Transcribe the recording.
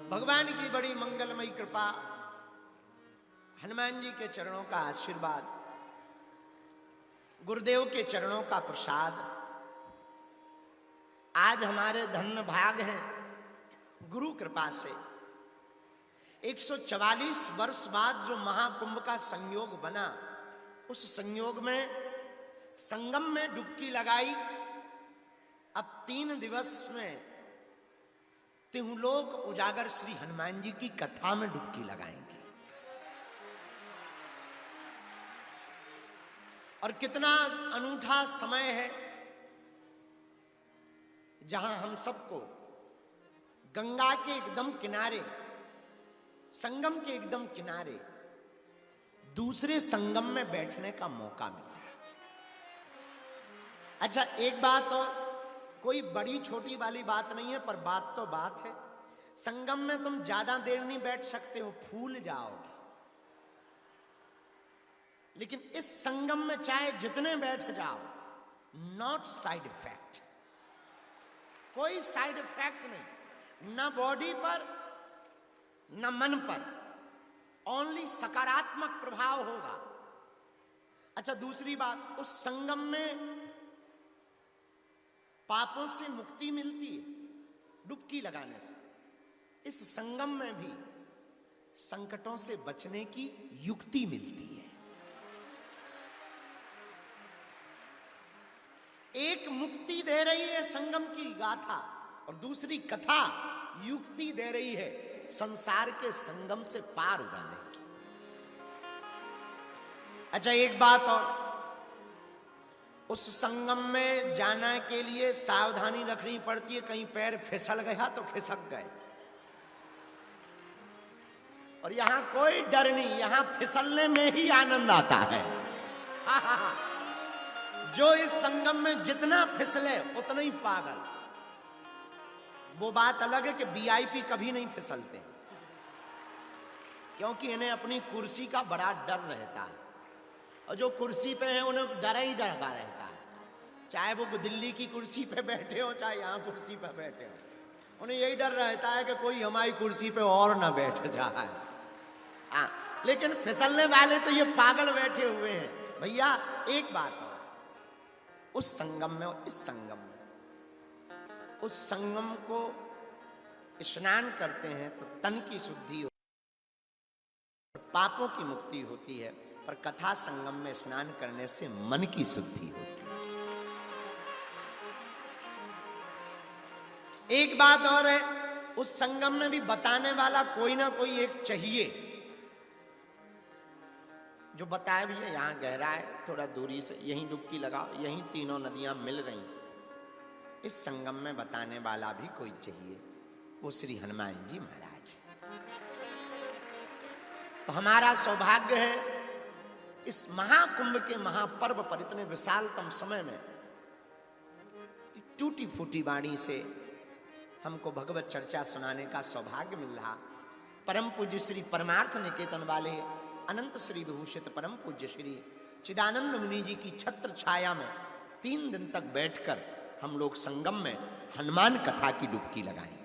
भगवान की बड़ी मंगलमयी कृपा, हनुमान जी के चरणों का आशीर्वाद, गुरुदेव के चरणों का प्रसाद आज हमारे धन्य भाग हैं। गुरु कृपा से 144 वर्ष बाद जो महाकुंभ का संयोग बना, उस संयोग में संगम में डुबकी लगाई। अब 3 दिवस में तिहुलोक उजागर श्री हनुमान जी की कथा में डुबकी लगाएंगे। और कितना अनूठा समय है जहां हम सबको गंगा के एकदम किनारे, संगम के एकदम किनारे दूसरे संगम में बैठने का मौका मिला है। अच्छा, एक बात और, कोई बड़ी छोटी वाली बात नहीं है, पर बात तो बात है। संगम में तुम ज्यादा देर नहीं बैठ सकते हो, फूल जाओगे। लेकिन इस संगम में चाहे जितने बैठ जाओ, नॉट साइड इफेक्ट, कोई साइड इफेक्ट नहीं, न बॉडी पर न मन पर, ओनली सकारात्मक प्रभाव होगा। अच्छा, दूसरी बात, उस संगम में पापों से मुक्ति मिलती है डुबकी लगाने से। इस संगम में भी संकटों से बचने की युक्ति मिलती है। एक मुक्ति दे रही है संगम की गाथा, और दूसरी कथा युक्ति दे रही है संसार के संगम से पार जाने की। अच्छा, एक बात और, उस संगम में जाने के लिए सावधानी रखनी पड़ती है। कहीं पैर फिसल गया तो खिसक गए। और यहां कोई डर नहीं, यहां फिसलने में ही आनंद आता है। जो इस संगम में जितना फिसले उतना ही पागल। वो बात अलग है कि वीआईपी कभी नहीं फिसलते, क्योंकि इन्हें अपनी कुर्सी का बड़ा डर रहता है। और जो कुर्सी पे है उन्हें डर ही डर का रहता है, चाहे वो दिल्ली की कुर्सी पे बैठे हो चाहे यहां कुर्सी पे बैठे हो। उन्हें यही डर रहता है कि कोई हमारी कुर्सी पे और ना बैठ जाए। हाँ, लेकिन फिसलने वाले तो ये पागल बैठे हुए हैं। भैया, एक बात और, उस संगम में और इस संगम में, उस संगम को स्नान करते हैं तो तन की शुद्धि होती है, पापों की मुक्ति होती है। पर कथा संगम में स्नान करने से मन की शुद्धि होती है। एक बात और है, उस संगम में भी बताने वाला कोई ना कोई एक चाहिए, जो बताए भैया यहां गहरा है, थोड़ा दूरी से यहीं डुबकी लगाओ, यहीं तीनों नदियां मिल रही। इस संगम में बताने वाला भी कोई चाहिए, वो श्री हनुमान जी महाराज। तो हमारा सौभाग्य है इस महाकुंभ के महापर्व पर इतने विशालतम समय में टूटी फूटी वाणी से हमको भगवत चर्चा सुनाने का सौभाग्य मिल रहा। परम पूज्य श्री परमार्थ निकेतन वाले अनंत श्री विभूषित परम पूज्य श्री चिदानंद मुनि जी की छत्र छाया में 3 दिन तक बैठकर हम लोग संगम में हनुमान कथा की डुबकी लगाएं।